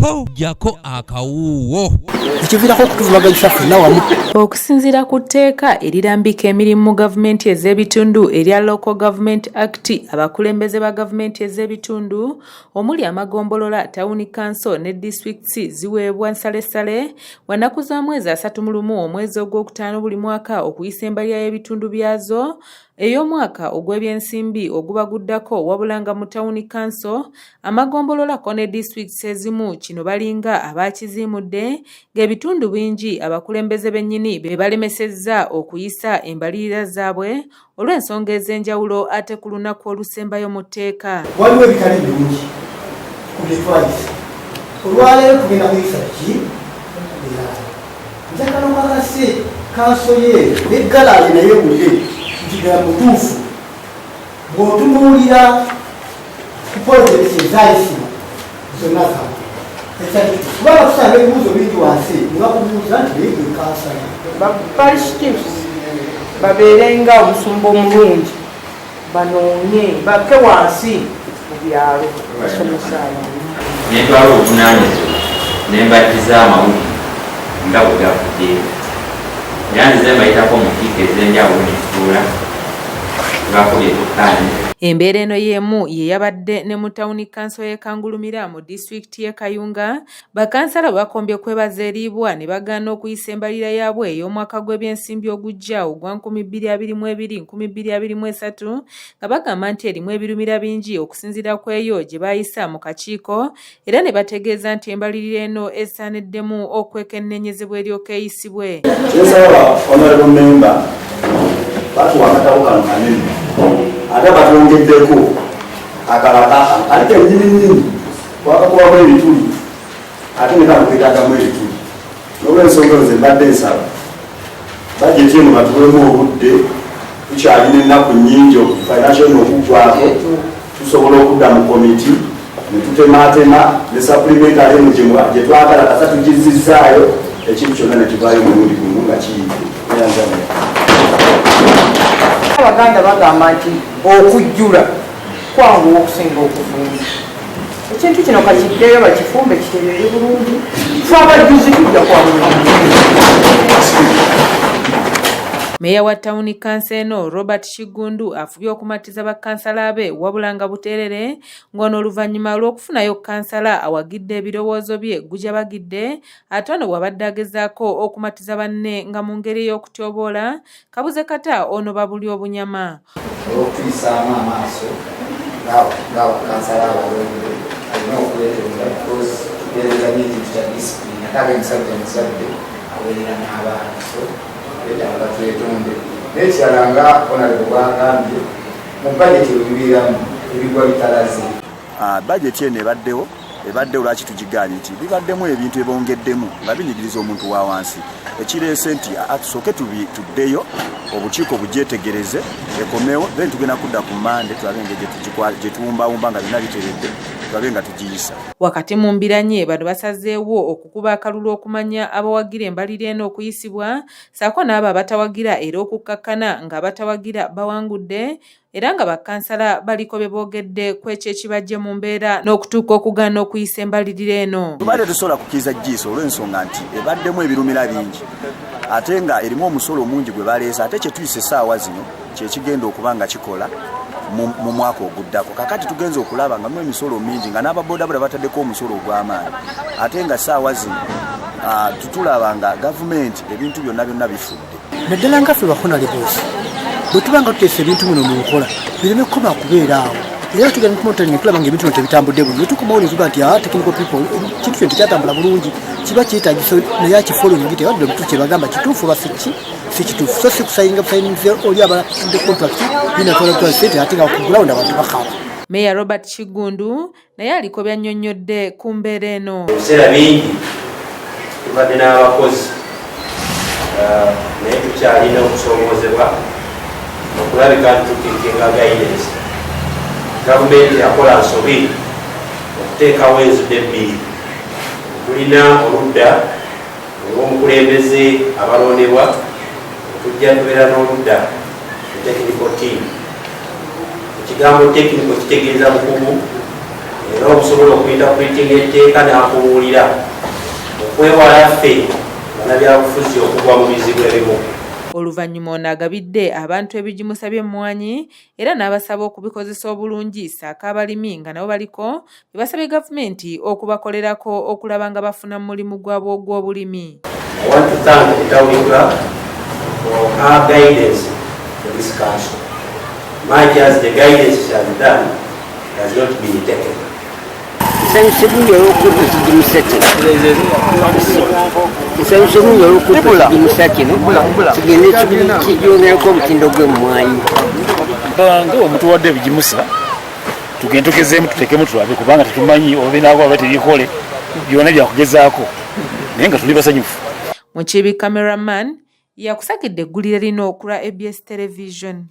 po jako akawuwo ekiviirako okutuvumaganyisa ffenna wamu. Okusinziira ku tteeka erirambika emirimu mu gavumenti ez'ebitundu erya Local Government Act, abakulembeze ba gavumenti ez'ebitundu omuli amagombolola, Town Council ne districts ziweebwa nsalessale wanaku za mwezi 31 omwezi ogwokutaano buli mwaka okuyisa embalirira y'ebitundu byazo ey'omwaka ogw'ebyensimbi ogubaguddako, wabula nga mu Town Council amagombolola ne districts ezimu kino balinga abakiziimudde ng'ebitundu bingi abakulembeze bennyini be balemesezza okuyisa embalirira zaabwe olw'ensonga ez'enjawulo ate ku lunaku olusembayo mu tteeka. Waliwo ebitali birungi ku bye twayisa. Olwaleero tugenda kuyisa ki? Njagala okakase kanso ye n'eggalaali naye ewulire nti ddala mutuufu bw'otunuulira ku pulojekiti ezayisibwa zonna zaabwe. Kubanga tusanga ebibuuzo bingi wansi ne bakubuuza nti naye kansala. Parish chiefs babeerenga omusumba omulungi banoonye bakke wansi mu byalo basomesaayo. Netwala obuvunaanyizibwa ne mbatiza amawulire nga bwe gavudde. Era nzize mbayitako mu nkiiko ez'enjawulo ne tutuula bakubye tukkaanya. Embeera eno y'emu ye yabadde ne mu Town Council y'Ekangulumira mu disitulikiti y'e Kayunga. Bakansala bakombye kwebaza eriibwa ne bagaana okuyisa embalirira yaabwe ey'omwaka gw'ebyensimbi ogujja ogwa 2022-2023 nga bagamba nti erimu ebirumira bingi okusinziira ku eyo gye baayisa mu kakiiko, era ne bategeeza nti embalirira eno esaaniddemu okwekenneenyezebwa eryoka eyisibwe. Honorable member batuwa akatabo kano kanene ate batwongeddeko akalaka aliko ennyininyini wakakubamu ebituli ate ne kamukwetagamu ebituli. N'olw'ensonga ezo ze mbadde nsaba bajeti eno batuweemu obudde, tukyalina ennaku nnyingi financial okuggwako, tusobola okudda mu komiti ne tutemaatema ne supplementary eno gye twagala kasa tugizzizaayo ekintu kyonna ne kivaayo mulundi gumu nga kiyite. Abaganda bagamba nti okujjula kwanguwa okusinga okuvumba. Ekintu kino kakiddeyo bakifumbe kitereere bulungi, fe abajjuzi tujja kwamula. Meya wa Town Council eno Robert Kigundu afubye okumatiza bakansala be wabula nga buteerere ng'ono oluvannyuma lw'okufunayo kansala awagidde ebirowoozo bye gujabagidde ate ono bw'abadde agezaako okumatiza banne nga mu ngeri y'okutyoboola kabuze kata ono babuli obunyama. Olw'okuyisaamu amaaso ng'abakansala abalonde alina okuleetera because tugereza n'ekintu kya disipulini ate ab'emisajja muzadde awerera n'abaana etanga twetonde. N'ekirala nga Honorable bwagambye mu bajeti ebibeeramu ebigwa bitalaze. Bajeti eno ebaddewo lwaki tugigaanye nti bibaddemu ebintu ebongeddemu nga binyigiriza omuntu wa wansi. Ekireese nti tusooke tuddeyo obukiiko bugyetegereze ekomewo then tugenda kudda ku Mande tulabe engeri gye tuwumbawumba nga bina biteredde tulabe nga tugiyisa. Wakati mu mbiranye bano basazeewo okukuba akalulu okumanya abawagira embalirira eno okuyisibwa saako n'abo abatawagira era okukkakkana ng'abatawagira bawangudde era nga bakansala baliko be boogedde ku ekyo ekibajje mu mbeera n'okutuuka okugaana okuyisa embalirira eno. Tubadde tusobola kukkiriza jjiiso olw'ensonga nti ebaddemu ebirumira bingi ate nga erimu omusolo mungi gwe baleese ate kye tuyise essaawa zino kye kigenda okuba nga kikola mu mwaka oguddako. Kakati tugenza okulaba nga mu emisolo mingi nga n'ababoodabooda bataddeko omusolo ogw'amaanyi ate nga essaawa zino tutulaba nga gavumenti ebintu byonna bifudde. Naddala nga ffe bahonorables bwe tuba nga tuteesa ebintu bino mu nkola bireme kukoma kubeera awo era tugenda kumonitoringa tulaba nga ebintu bino tebitambudde bulungi. Tukomawo ne tuba nti technical people ekintu kino tekyatambula bulungi kiba kyetagisa naye akifolowingi tewadde obutuufu kye bagamba kituufu oba si kituufu. So si kusayinga busayingize oli abadde contract binatwala sente ate nga kugulawundi abantu bakaba. Meya Robert Kigundu naye aliko byannyonnyodde ku mbeera eno. Ebiseera bingi tubadde n'abakozi naye tukyalina okusomoozebwa okulabika ntukikinga guidance. Gavumenti yakola nsobi okuteekawo enzudde ebbiri. Tulina oludda olw'omukulembeze abalondebwa, tujja tubeera n'oludda technical team. Ekigambo technical kitegeeza bukugu era okusobola okuyintapulitinga etteeka n'akubuulira okwewala ffe bannabyabufuzi okugwa mu bizibu ebimu. Oluvannyuma ono agabidde abantu ebigimusa by'emmwanyi era n'abasaba okubikozesa obulungi ssaako abalimi nga nabo baliko be basabye gavumenti okubakolerako okulaba nga bafuna mu mulimu gwabwe ogw'obulimi. I want to thank the town clerk for her guidance for this council. Much as the guidance she has done has not been taken. Nga omutuwadde ebigimusa tugende tugezeemu tutekemu tulabe kubanga tetumanyi obenaako aba tebikole byonna byakugezaako naye nga tuli basanyufu. Mukibi cameraman yakusagidde eggulire lino okulwa ABS television.